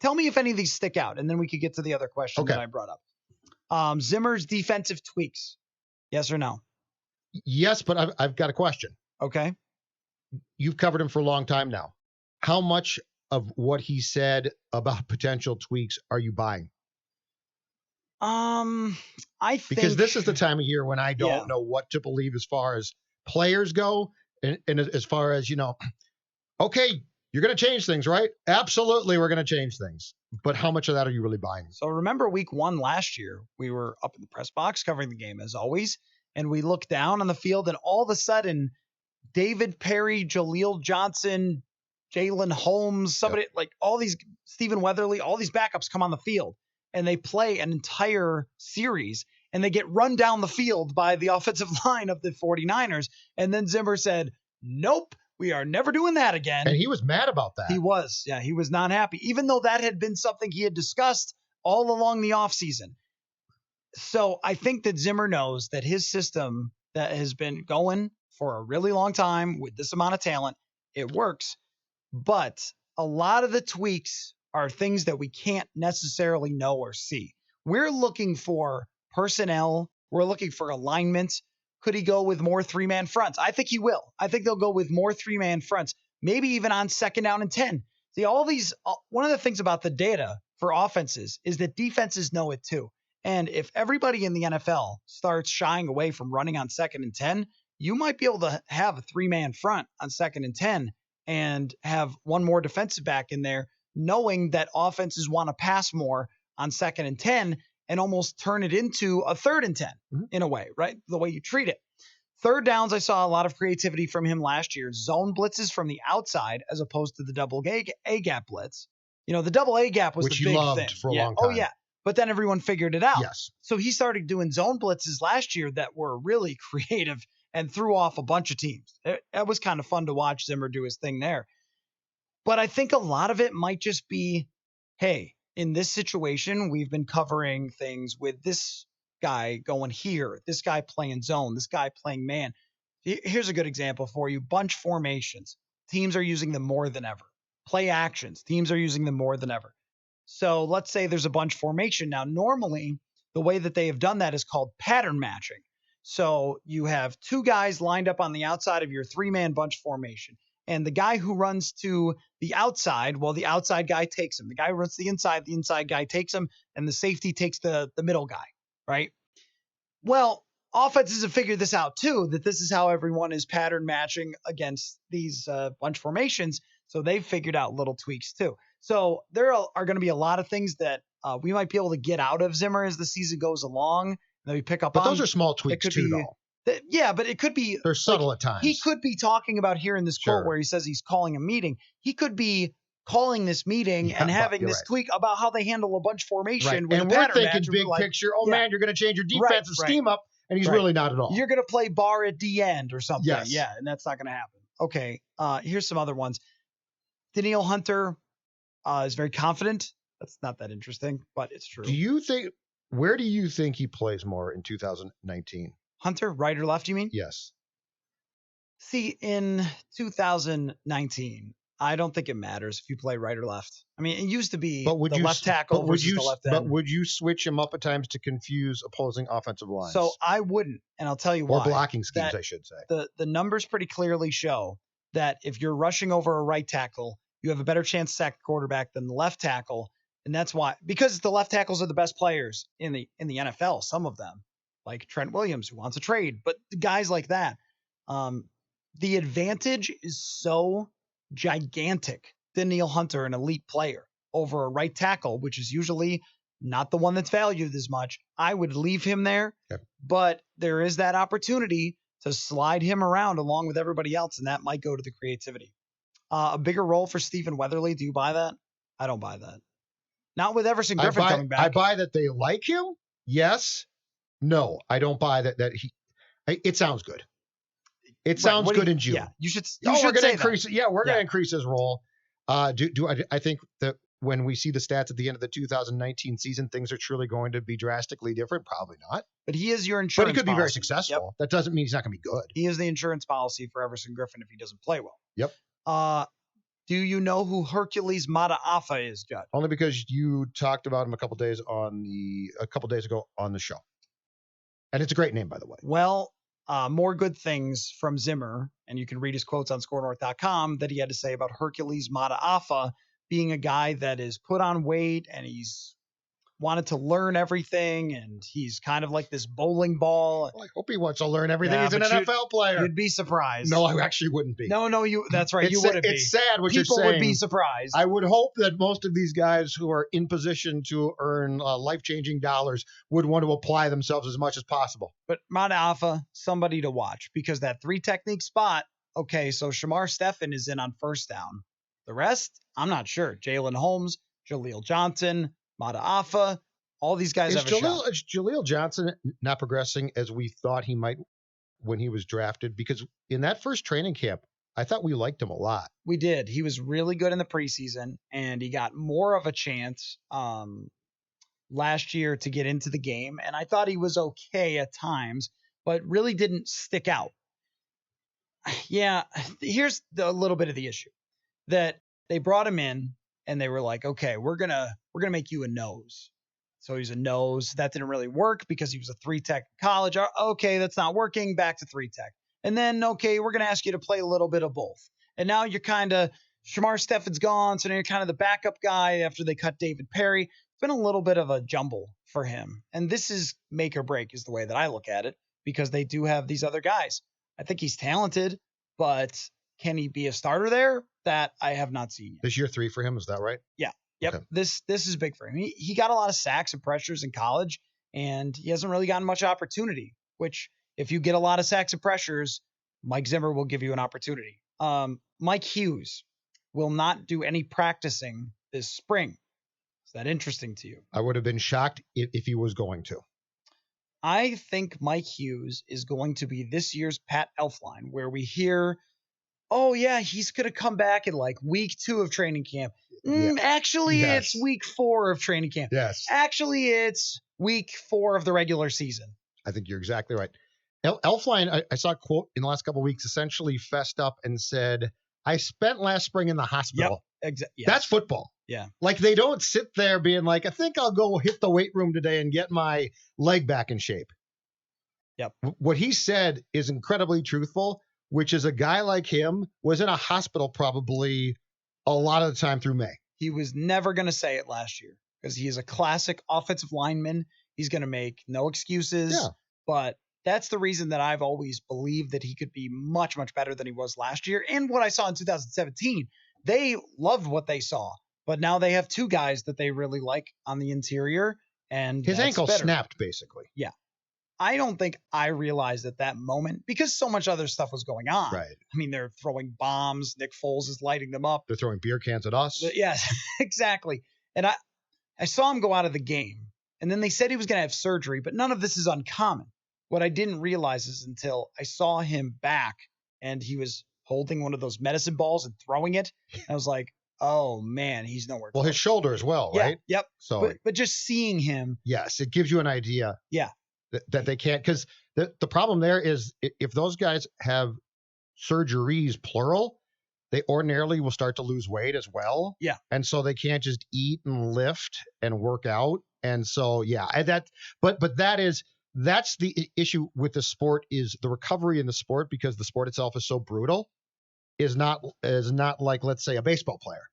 tell me if any of these stick out, and then we could get to the other question that I brought up. Zimmer's defensive tweaks. Yes or no? Yes, but I've got a question. Okay. You've covered him for a long time now. How much of what he said about potential tweaks are you buying? I think because this is the time of year when I don't know what to believe as far as players go, and as far as, okay, you're going to change things, right? Absolutely, we're going to change things. But how much of that are you really buying? So remember week 1 last year, we were up in the press box covering the game as always, and we looked down on the field, and all of a sudden, David Perry, Jaleel Johnson, Jalen Holmes, somebody like all these, Stephen Weatherly, all these backups come on the field. And they play an entire series, and they get run down the field by the offensive line of the 49ers. And then Zimmer said, nope, we are never doing that again. And he was mad about that. He was. Yeah, he was not happy, even though that had been something he had discussed all along the offseason. So I think that Zimmer knows that his system that has been going for a really long time with this amount of talent, it works. But a lot of the tweaks are things that we can't necessarily know or see. We're looking for personnel. We're looking for alignment. Could he go with more 3-man fronts? I think he will. I think they'll go with more 3-man fronts, maybe even on 2nd down and 10. See, all these, one of the things about the data for offenses is that defenses know it too. And if everybody in the NFL starts shying away from running on 2nd and 10, you might be able to have a 3-man front on 2nd and 10 and have one more defensive back in there, knowing that offenses want to pass more on 2nd and 10 and almost turn it into a 3rd and 10 in a way, right? The way you treat it. 3rd downs, I saw a lot of creativity from him last year. Zone blitzes from the outside as opposed to the double A gap blitz. The double A gap was which the big loved thing. For a long time. Oh, yeah. But then everyone figured it out. Yes. So he started doing zone blitzes last year that were really creative and threw off a bunch of teams. That was kind of fun to watch Zimmer do his thing there. But I think a lot of it might just be, hey, in this situation, we've been covering things with this guy going here, this guy playing zone, this guy playing man. Here's a good example for you. Bunch formations. Teams are using them more than ever. Play actions. Teams are using them more than ever. So let's say there's a bunch formation. Now, normally, the way that they have done that is called pattern matching. So you have 2 guys lined up on the outside of your 3-man bunch formation. And the guy who runs to the outside, well, the outside guy takes him. The guy who runs to the inside guy takes him, and the safety takes the middle guy, right? Well, offenses have figured this out too, that this is how everyone is pattern matching against these bunch formations. So they've figured out little tweaks too. So there are going to be a lot of things that we might be able to get out of Zimmer as the season goes along that we pick up on. But those are small tweaks too, though. Yeah, but it could be. They're subtle at times. He could be talking about here in this quote where he says he's calling a meeting. He could be calling this meeting and having this tweak about how they handle a bunch formation. With and a we're thinking match, big picture. Oh, man, you're going to change your defensive scheme up. And he's really not at all. You're going to play bar at the end or something. Yes. Yeah, and that's not going to happen. Okay, here's some other ones. Danielle Hunter is very confident. That's not that interesting, but it's true. Where do you think he plays more in 2019? Hunter, right or left, you mean? Yes. See, in 2019, I don't think it matters if you play right or left. I mean, it used to be left tackle versus the left end. But would you switch him up at times to confuse opposing offensive lines? So I wouldn't, and I'll tell you why. Or blocking schemes, I should say. The numbers pretty clearly show that if you're rushing over a right tackle, you have a better chance to sack the quarterback than the left tackle. And that's why, because the left tackles are the best players in the NFL, some of them, like Trent Williams, who wants a trade, but guys like that, the advantage is so gigantic. Danielle Hunter, an elite player, over a right tackle, which is usually not the one that's valued as much. I would leave him there, but there is that opportunity to slide him around along with everybody else, and that might go to the creativity. A bigger role for Stephen Weatherly. Do you buy that? I don't buy that. Not with Everson Griffin coming back. I buy that they like him. Yes. No, I don't buy that it sounds good. It sounds good in June. Yeah, you should we're going to increase it. Yeah, we're going to increase his role. I think that when we see the stats at the end of the 2019 season, things are truly going to be drastically different. Probably not. But he is your insurance But he could be policy. very successful. Yep. That doesn't mean he's not going to be good. He is the insurance policy for Everson Griffin if he doesn't play well. Yep. Do you know who Hercules Mataafa is, Judd? Only because you talked about him a couple days ago on the show. And it's a great name, by the way. Well, more good things from Zimmer, and you can read his quotes on SKORNorth.com that he had to say about Hercules Mataafa being a guy that is put on weight and he's wanted to learn everything, and he's kind of like this bowling ball. Well, I hope he wants to learn everything. Yeah, He's an but NFL player. You'd be surprised. No, I actually wouldn't be. No, that's right. You wouldn't be. It's sad what you're People saying. would be surprised. I would hope that most of these guys who are in position to earn life-changing dollars would want to apply themselves as much as possible. But Mataafa, somebody to watch, because that 3 technique spot, okay, so Shamar Stephen is in on first down. The rest, I'm not sure. Jalen Holmes, Jaleel Johnson, Mataafa, all these guys have a shot. Is Jaleel Johnson not progressing as we thought he might when he was drafted? Because in that first training camp, I thought we liked him a lot. We did. He was really good in the preseason, and he got more of a chance last year to get into the game. And I thought he was okay at times, but really didn't stick out. Yeah, here's a little bit of the issue. That they brought him in, and they were like, okay, we're gonna make you a nose. So he's a nose. That didn't really work because he was a 3-tech in college. Okay, that's not working. Back to 3-tech. And then, okay, we're going to ask you to play a little bit of both. And now you're kind of, Shamar Stephen's gone, so now you're kind of the backup guy after they cut David Perry. It's been a little bit of a jumble for him. And this is make or break is the way that I look at it, because they do have these other guys. I think he's talented, but can he be a starter there? That I have not seen yet. This year 3 for him, is that right? Yeah. Yep. Okay. This is big for him. He got a lot of sacks and pressures in college, and he hasn't really gotten much opportunity, which if you get a lot of sacks and pressures, Mike Zimmer will give you an opportunity. Mike Hughes will not do any practicing this spring. Is that interesting to you? I would have been shocked if he was going to. I think Mike Hughes is going to be this year's Pat Elflein, where we hear, oh, yeah, he's going to come back in like week 2 of training camp. Actually, It's week 4 of training camp. Yes. Actually, it's week 4 of the regular season. I think you're exactly right. Elflein, I saw a quote in the last couple of weeks, essentially fessed up and said, I spent last spring in the hospital. Yep. Yes. That's football. Yeah. Like they don't sit there being like, I think I'll go hit the weight room today and get my leg back in shape. Yep. What he said is incredibly truthful, which is a guy like him was in a hospital probably a lot of the time through May. He was never going to say it last year because he is a classic offensive lineman. He's going to make no excuses. Yeah. But that's the reason that I've always believed that he could be much, much better than he was last year. And what I saw in 2017, they loved what they saw. But now they have 2 guys that they really like on the interior. And his ankle snapped, basically. Yeah. I don't think I realized at that moment because so much other stuff was going on. Right. I mean, they're throwing bombs. Nick Foles is lighting them up. They're throwing beer cans at us. Yes, exactly. And I saw him go out of the game. And then they said he was going to have surgery, but none of this is uncommon. What I didn't realize is until I saw him back and he was holding one of those medicine balls and throwing it. I was like, oh, man, he's nowhere close. Well, his shoulder as well, right? Yep. So, but just seeing him. Yes, it gives you an idea. Yeah. That they can't, because the problem there is if those guys have surgeries, plural, they ordinarily will start to lose weight as well. Yeah. And so they can't just eat and lift and work out. And so, yeah, but that's the issue with the sport is the recovery in the sport, because the sport itself is so brutal, is not like, let's say, a baseball player.